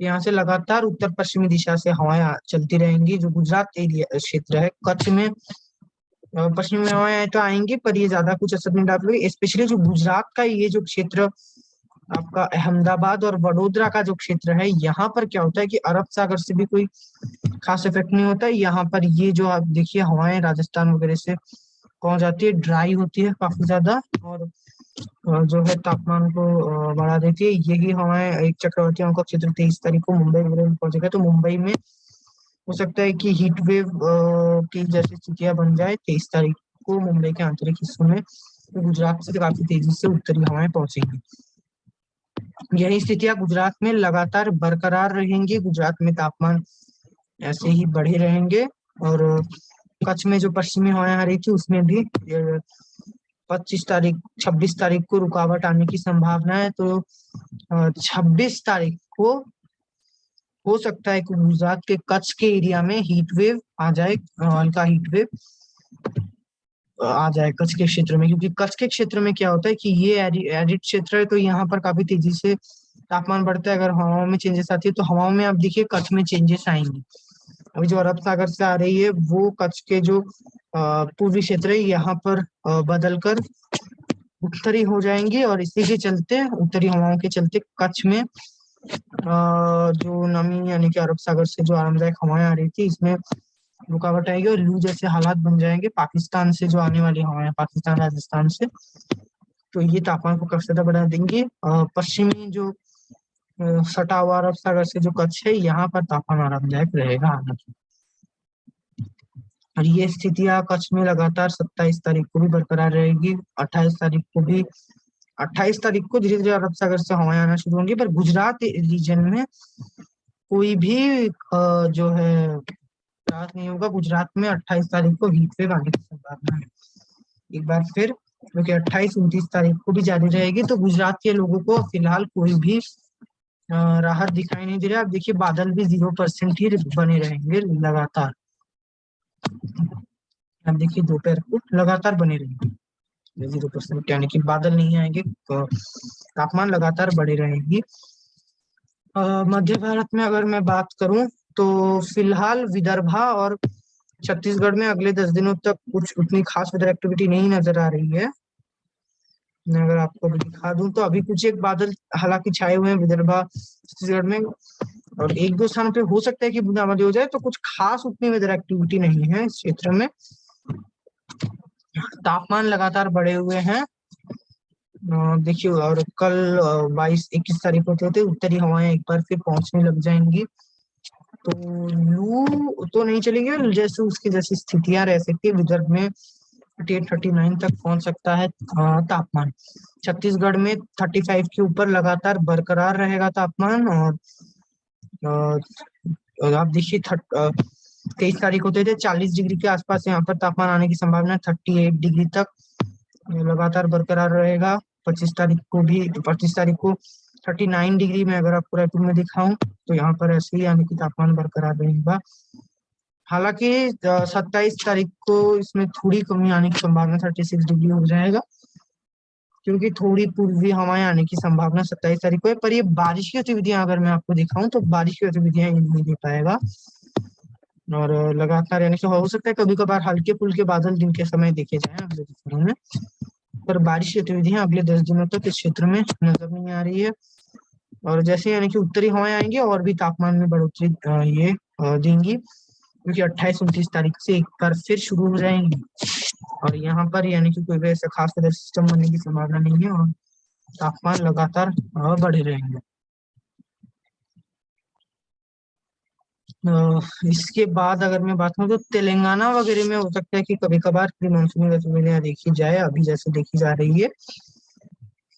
[SPEAKER 1] यहाँ से लगातार उत्तर पश्चिमी दिशा से हवाएं चलती रहेंगी। जो गुजरात एरिया क्षेत्र है, कच्छ में पश्चिमी हवाएं तो आएंगी, पर ये ज्यादा कुछ असर नहीं डालेगी। स्पेशली जो गुजरात का ये जो क्षेत्र आपका अहमदाबाद और वडोदरा का जो क्षेत्र है, यहाँ पर क्या होता है कि अरब सागर से भी कोई खास इफेक्ट नहीं होता है। यहाँ पर ये जो आप देखिए हवाएं राजस्थान वगैरह से पहुंच जाती है, ड्राई होती है काफी ज्यादा, और जो है तापमान को बढ़ा देती है। यही हवाएं एक चक्रवाती हवाओं का क्षेत्र 23 तारीख को मुंबई वगैरह में पहुंचेगा, तो मुंबई में हो सकता है कि हीट वेव की जैसी स्थितियां बन जाए 23 तारीख को मुंबई के आंतरिक हिस्सों में, तो गुजरात से काफी तेजी से उत्तरी हवाएं पहुंचेंगी। यही स्थितियां गुजरात में लगातार बरकरार रहेंगी। गुजरात में तापमान ऐसे ही बढ़े रहेंगे, और कच्छ में जो पश्चिमी हवाएं आ रही थी उसमें भी 26 तारीख 26 तारीख को रुकावट आने की संभावना है। तो 26 तारीख को हो सकता है कि गुजरात के कच्छ के एरिया में हीट वेव आ जाए, हल्का हीट वेव आ जाए कच्छ के क्षेत्र में, क्योंकि कच्छ के क्षेत्र में क्या होता है कि ये एरिड क्षेत्र है, तो यहाँ पर काफी तेजी से तापमान बढ़ता है। अगर हवाओं में चेंजेस आती है तो हवाओं में आप देखिए कच्छ में चेंजेस आएंगे। अभी जो अरब सागर से आ रही है वो कच्छ के जो पूर्वी क्षेत्र है यहाँ पर बदलकर उत्तरी हो जाएंगी, और इसी के चलते उत्तरी हवाओं के चलते कच्छ में जो नमी यानी कि अरब सागर से जो आरामदायक हवाएं आ रही थी इसमें रुकावट आएगी, और लू जैसे हालात बन जाएंगे पाकिस्तान से जो आने वाली हवाएं, पाकिस्तान राजस्थान से, तो ये तापमान को काफी ज्यादा बढ़ा देंगे। पश्चिमी जो सटा हुआ अरब सागर से जो कच्छ है यहाँ पर तापमान आरामदायक रहेगा हालांकि। और ये स्थितियां कच्छ में लगातार 27 तारीख को भी बरकरार रहेगी। 28 तारीख को भी, 28 तारीख को धीरे धीरे अरब सागर से हवाएं आना शुरू होंगी, पर गुजरात रीजन में कोई भी जो है राहत नहीं होगा। गुजरात में 28 तारीख को हीट वेव आने की संभावना है एक बार फिर, क्योंकि 28-29 तारीख को भी जारी रहेगी। तो गुजरात के लोगों को फिलहाल कोई भी राहत दिखाई नहीं दे रहा है। आप देखिए बादल भी 0% ही बने रहेंगे लगातार। आप देखिए दोपहर को लगातार बने रहेंगे 0%, यानी कि बादल नहीं आएंगे, तो तापमान लगातार बढ़े रहेंगी। मध्य भारत में अगर मैं बात करूं तो फिलहाल विदर्भा और छत्तीसगढ़ में अगले 10 दिनों तक कुछ उतनी खास वेदर एक्टिविटी नहीं नजर आ रही है। मैं अगर आपको अभी दिखा दूं तो अभी कुछ एक बादल हालांकि छाए हुए हैं विदर्भा छत्तीसगढ़ में, और एक दो स्थानों पे हो सकता है कि बूंदाबांदी हो जाए, तो कुछ खास उतनी वेदर एक्टिविटी नहीं है इस क्षेत्र में। तापमान लगातार बढ़े हुए हैं। देखिए, और कल 22-21 तारीख होते होते उत्तरी हवाएं एक बार फिर पहुंचने लग जाएंगी, तो लू तो नहीं चलेगी, जैसे उसकी जैसी स्थितियां रह सकती है। विदर्भ में 38-39 तक पहुंच सकता है तापमान। छत्तीसगढ़ में 35 के ऊपर लगातार बरकरार रहेगा तापमान, और आप देखिए 23 तारीख होते थे 40 डिग्री के आसपास यहाँ पर तापमान आने की संभावना 38 डिग्री तक लगातार बरकरार रहेगा। 25 तारीख को भी, 25 तारीख को 39 डिग्री में अगर आपको रायपुर में दिखाऊं तो यहाँ पर ऐसे ही यानी कि तापमान बरकरार रहेगा। हालांकि 27 तारीख को इसमें थोड़ी कमी आने की संभावना 36 डिग्री हो जाएगा, क्योंकि थोड़ी पूर्वी हवाएं आने की संभावना 27 तारीख को है। पर ये बारिश की गतिविधियां अगर मैं आपको दिखाऊं तो बारिश की गतिविधियां नहीं दे पाएगा, और लगातार यानी कि हो सकता है कभी कभार हल्के फुल्के बादल दिन के समय देखे जाए अगले दिनों में, पर बारिश की गतिविधियां अगले 10 दिनों तक इस क्षेत्र में नजर नहीं आ रही है। और जैसे यानी कि उत्तरी हवाएं आएंगी और भी तापमान में बढ़ोतरी ये देंगी, क्योंकि 28-29 तारीख से एक बार फिर शुरू हो जाएंगी, और यहाँ पर यानी कि कोई भी ऐसा खास वेदर सिस्टम बनने की संभावना नहीं है, और तापमान लगातार बढ़े रहेंगे। इसके बाद अगर मैं बात करूँ तो तेलंगाना वगैरह में हो सकता है कि कभी कभार प्री मानसूनी गतिविधियां देखी जाए, अभी जैसे देखी जा रही है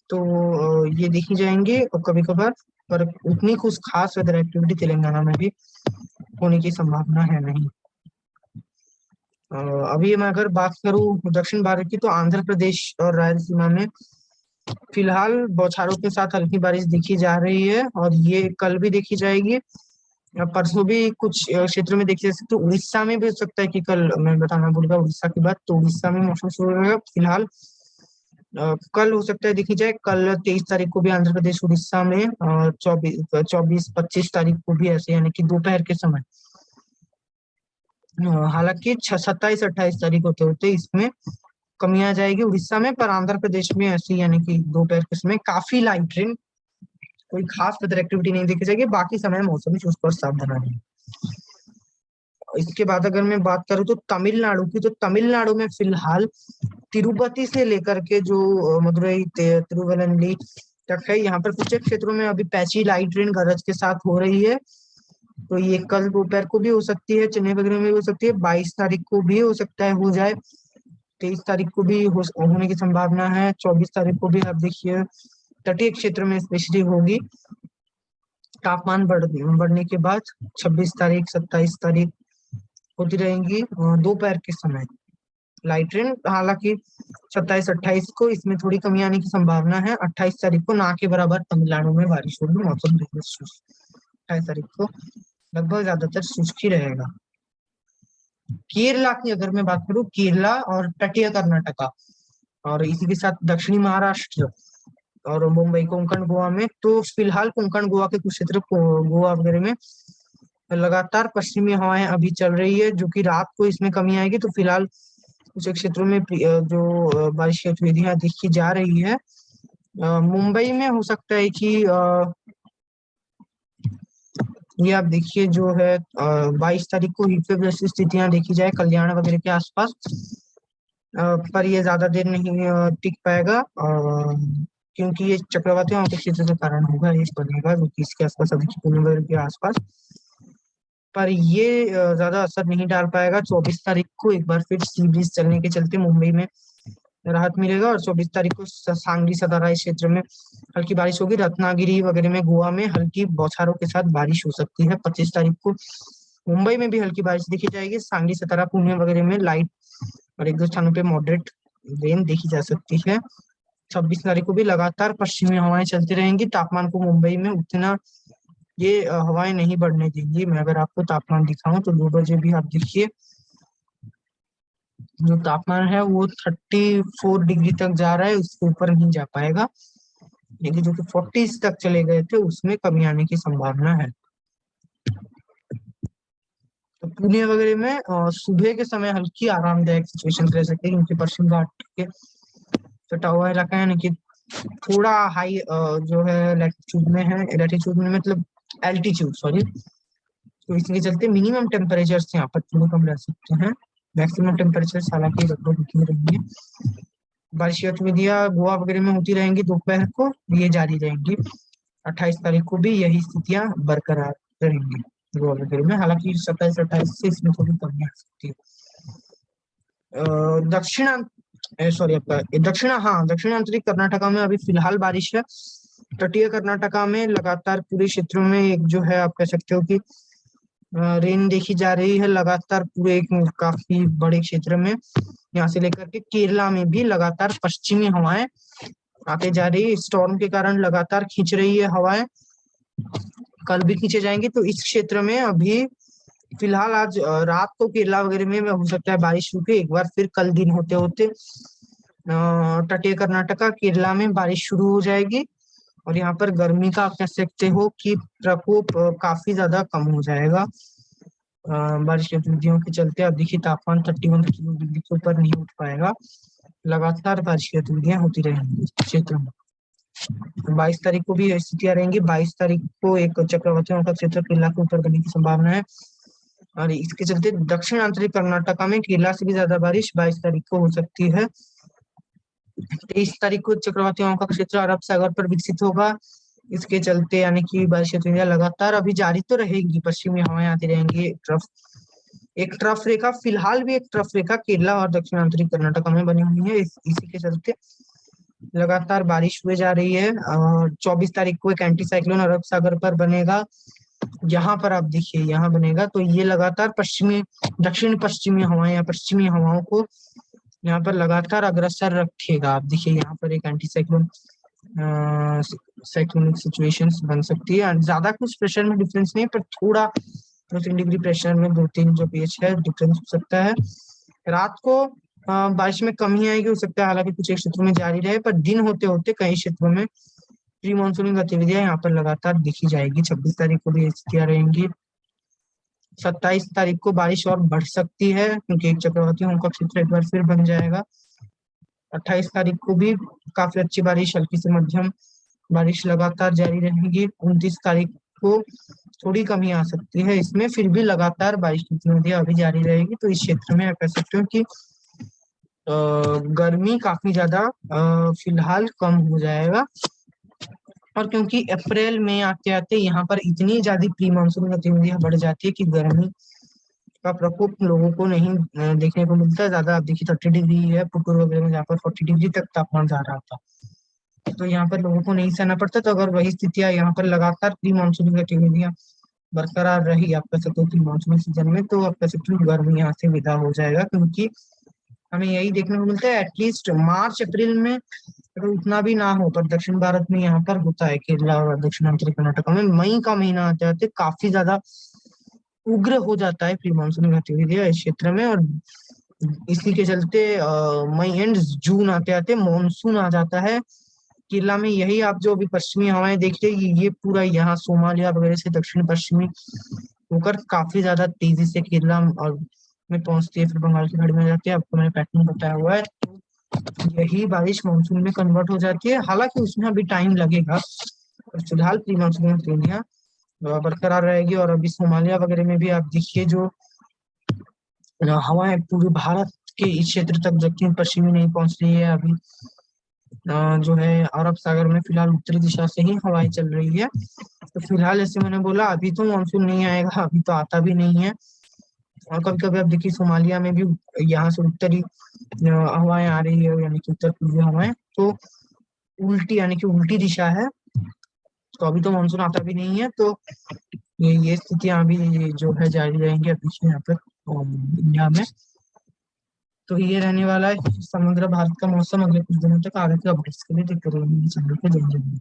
[SPEAKER 1] तो ये देखी जाएंगी और कभी कभार, पर उतनी कुछ खास वेदर एक्टिविटी तेलंगाना में भी होने की संभावना है नहीं। अभी मैं अगर बात करूं दक्षिण भारत की, तो आंध्र प्रदेश और रायलसीमा में फिलहाल बौछारों के साथ हल्की बारिश देखी जा रही है, और ये कल भी देखी जाएगी। परसों भी कुछ क्षेत्रों में देखी जा सकती है। उड़ीसा में भी हो सकता है कि कल, मैं बताना भूल गया उड़ीसा की बात, तो उड़ीसा में मौसम शुरू रहेगा फिलहाल। कल हो सकता है देखी जाए, कल 23 तारीख को भी आंध्र प्रदेश उड़ीसा में, और 24 25 26 तारीख को भी ऐसे, यानी कि दोपहर के समय। हालांकि 27 28 तारीख होते होते इसमें कमी आ जाएगी उड़ीसा में, पर आंध्र प्रदेश में ऐसी, यानी कि दोपहर के समय काफी लाइट रेन, कोई खास वेदर एक्टिविटी नहीं देखी जाएगी। बाकी समय मौसम शुष्क और साफ बना रहेगा। इसके बाद अगर मैं बात करूँ तो तमिलनाडु की, तो तमिलनाडु में फिलहाल तिरुपति से लेकर के जो मदुरई तिरुवल्लुवर तक है, यहाँ पर कुछ क्षेत्रों में अभी पैची लाइट रेन गरज के साथ हो रही है। तो ये कल दोपहर को भी हो सकती है, चेन्नई वगैरह में भी हो सकती है, 22 तारीख को भी हो सकता है हो जाए, 23 तारीख को भी होने की संभावना है, 24 तारीख को भी आप देखिए तटीय क्षेत्र में स्पेशली होगी। तापमान बढ़ने के बाद 26 तारीख 27 तारीख होती रहेंगी दोपहर के समय लाइट रेन। हालांकि 27 28 को इसमें थोड़ी कमी आने की संभावना है। 28 तारीख को ना के बराबर तमिलनाडु में बारिश होगी, मौसम 28 तारीख को लगभग ज्यादातर शुष्क ही रहेगा। केरला की अगर मैं बात करूं, केरला और तटीय कर्नाटका और इसी के साथ दक्षिणी महाराष्ट्र और मुंबई कोंकण गोवा में, तो फिलहाल कोंकण गोवा के कुछ क्षेत्र गोवा वगैरह में लगातार पश्चिमी हवाएं अभी चल रही है, जो कि रात को इसमें कमी आएगी। तो फिलहाल कुछ क्षेत्रों में जो बारिश की गतिविधियां देखी जा रही है। मुंबई में हो सकता है कि ये आप देखिए जो है 22 तारीख को हीटवेव जैसी स्थितियां देखी जाए कल्याण वगैरह के आसपास, पर ये ज्यादा देर नहीं टिक पाएगा, क्योंकि ये चक्रवाती हवा के क्षेत्र के कारण होगा, ये बनेगा जो कि इसके आसपास अभी पुणे वगैरह के आसपास, पर ये ज्यादा असर नहीं डाल पाएगा। 24 तारीख को एक बार फिर सी ब्रीज चलने के चलते मुंबई में राहत मिलेगा, और 24 तारीख को सांगली सतारा इस क्षेत्र में हल्की बारिश होगी। रत्नागिरी वगैरह में गोवा में हल्की बौछारों के साथ बारिश हो सकती है। 25 तारीख को मुंबई में भी हल्की बारिश देखी जाएगी। सांगली सतारा पुणे वगैरह में लाइट और एक दो स्थानों पे मॉडरेट रेन देखी जा सकती है। 26 तारीख को भी लगातार पश्चिमी हवाएं चलती रहेंगी। तापमान को मुंबई में उतना ये हवाएं नहीं बढ़ने देंगी। मैं अगर आपको तापमान दिखाऊं तो 2 बजे भी आप देखिए जो तापमान है वो 34 डिग्री तक जा रहा है, उसके ऊपर नहीं जा पाएगा, लेकिन जो कि 40 तक चले गए थे उसमें कमी आने की संभावना है। तो पुणे वगैरह में सुबह के समय हल्की आरामदायक सिचुएशन रह सकती है, क्योंकि पश्चिम घाट के सटा हुआ इलाका है, कि थोड़ा हाई जो है लैटिट्यूड में है, लैटिट्यूड में मतलब एल्टीट्यूड सॉरी, तो इसके चलते मिनिमम टेम्परेचर यहाँ पर थोड़े कम रह सकते हैं। मैक्सिमम टेम्परेचर हालांकि लगभग उतनी रहेंगी। बारिश की गतिविधियां गोवा वगैरह में होती रहेंगी दोपहर को, ये जारी रहेंगी। 28 तारीख को भी यही स्थितियां बरकरार रहेंगी गोवा वगैरह में। हालांकि 27 28 से इसमें थोड़ी कमी आ सकती है। दक्षिणांतरिक कर्नाटका में अभी फिलहाल बारिश है। तटीय कर्नाटका में लगातार पूरे क्षेत्रों में एक जो है आप कह सकते हो कि रेन देखी जा रही है लगातार पूरे एक काफी बड़े क्षेत्र में। यहाँ से लेकर के केरला में भी लगातार पश्चिमी हवाएं आते जा रही है। स्टॉर्म के कारण लगातार खींच रही है हवाएं, कल भी खींचे जाएंगे। तो इस क्षेत्र में अभी फिलहाल आज रात को केरला वगैरह में हो सकता है बारिश रुके, एक बार फिर कल दिन होते होते तटीय कर्नाटका केरला में बारिश शुरू हो जाएगी, और यहाँ पर गर्मी का आप कह सकते हो कि प्रकोप काफी ज्यादा कम हो जाएगा बारिश की गतिविधियों के चलते। अब देखिए तापमान 31 डिग्री के ऊपर नहीं उठ पाएगा, लगातार बारिश की गतिविधियां होती रहेंगी क्षेत्र में। 22 तारीख को भी स्थितियां रहेंगी। 22 तारीख को एक चक्रवाती हवा का क्षेत्र केरला के ऊपर बनने की संभावना है, और इसके चलते दक्षिण आंतरिक कर्नाटका में केरला से भी ज्यादा बारिश 22 तारीख को हो सकती है। 23 तारीख को चक्रवाती हवा का क्षेत्र अरब सागर पर विकसित होगा, इसके चलते यानी कि बारिश की गतिविधियां लगातार अभी जारी तो रहेगी, पश्चिमी हवाएं आती रहेंगी। एक ट्रफ रेखा फिलहाल भी एक ट्रफ रेखा केरला और दक्षिण आंतरिक कर्नाटक में बनी हुई है, इसी के चलते लगातार बारिश हुए जा रही है। 24 तारीख को एक एंटी साइक्लोन अरब सागर पर बनेगा, यहाँ पर आप देखिए यहाँ बनेगा, तो ये लगातार दक्षिण पश्चिमी हवाएं या पश्चिमी हवाओं को यहाँ पर लगातार अग्रसर रखेगा। आप देखिए यहाँ पर एक एंटी साइक्लोनिक सिचुएशंस बन सकती है। ज्यादा कुछ प्रेशर में डिफरेंस नहीं, पर थोड़ा 2-3 डिग्री प्रेशर में 2-3 जो pH है डिफरेंस हो सकता है। रात को बारिश में कमी आएगी, हो सकता है हालांकि कुछ एक क्षेत्रों में जारी रहे, पर दिन होते होते कई क्षेत्रों में प्री मानसूनी गतिविधियां यहाँ पर लगातार दिखी जाएगी। 26 तारीख को भी ये स्थितियां रहेंगी। 27 तारीख को बारिश और बढ़ सकती है क्योंकि एक चक्रवाती उनका क्षेत्र एक बार फिर बन जाएगा। 28 तारीख को भी काफी अच्छी बारिश, हल्की से मध्यम बारिश लगातार जारी रहेगी। 29 तारीख को थोड़ी कमी आ सकती है इसमें, फिर भी लगातार बारिश की गतिविधियां अभी जारी रहेगी। तो इस क्षेत्र में आप कह सकते हो कि गर्मी काफी ज्यादा फिलहाल कम हो जाएगा। और क्योंकि अप्रैल में आते आते यहाँ पर इतनी ज्यादा प्री मानसून गतिविधियां बढ़ जाती है कि गर्मी का प्रकोप लोगों को नहीं देखने को मिलता है ज्यादा। आप देखिए 30 डिग्री है पुटूर वगैरह में, जहाँ पर 40 डिग्री तक तापमान जा रहा था, तो यहाँ पर लोगों को नहीं सहना पड़ता। तो अगर वही स्थितियां यहाँ पर लगातार प्री मानसूनी गतिविधियां बरकरार रही, आप कह सकते हो प्री मानसूनी सीजन में, तो आप कह सकते हो गर्मी यहाँ से विदा हो जाएगा। क्योंकि हमें यही देखने को मिलता है एटलीस्ट मार्च अप्रैल में, अगर उतना भी ना हो पर दक्षिण भारत में यहाँ पर होता है, केरला और दक्षिणांतरी कर्नाटक में मई का महीना आते आते काफी ज्यादा उग्र हो जाता है प्री मानसूनी गतिविधियां इस क्षेत्र में। और इसी के चलते मई एंड जून आते आते मानसून आ जाता है केरला में। यही आप जो अभी पश्चिमी हवाएं देख रहे हैं, ये पूरा यहाँ सोमालिया वगैरह से दक्षिण पश्चिमी होकर काफी ज्यादा तेजी से केरला और में पहुंचती है, फिर बंगाल की खाड़ी में जाती है। आपको मैंने पैटर्न बताया हुआ है। तो यही बारिश मानसून में कन्वर्ट हो जाती है, हालांकि उसमें अभी टाइम लगेगा। और फिलहाल प्री मानसून गतिविधियां बरकरार रहेगी। और अभी सोमालिया वगैरह में भी आप देखिए जो हवाएं पूरे भारत के इस क्षेत्र तक दक्षिण पश्चिमी नहीं पहुंच रही है अभी। जो है अरब सागर में फिलहाल उत्तरी दिशा से ही हवाएं चल रही है। तो फिलहाल जैसे मैंने बोला अभी तो मानसून नहीं आएगा, अभी तो आता भी नहीं है। और कभी कभी आप देखिए सोमालिया में भी यहाँ से उत्तरी हवाएं आ रही है, यानी कि उत्तर पूर्वी हवाएं, तो उल्टी यानी कि उल्टी दिशा है। तो अभी तो मानसून आता भी नहीं है। तो ये स्थितियां अभी जो है जारी रहेंगी अभी यहाँ पर इंडिया में। तो ये रहने वाला है समग्र भारत का मौसम अगले कुछ दिनों तक। आगे के अपडेट्स के लिए देखते रहिए।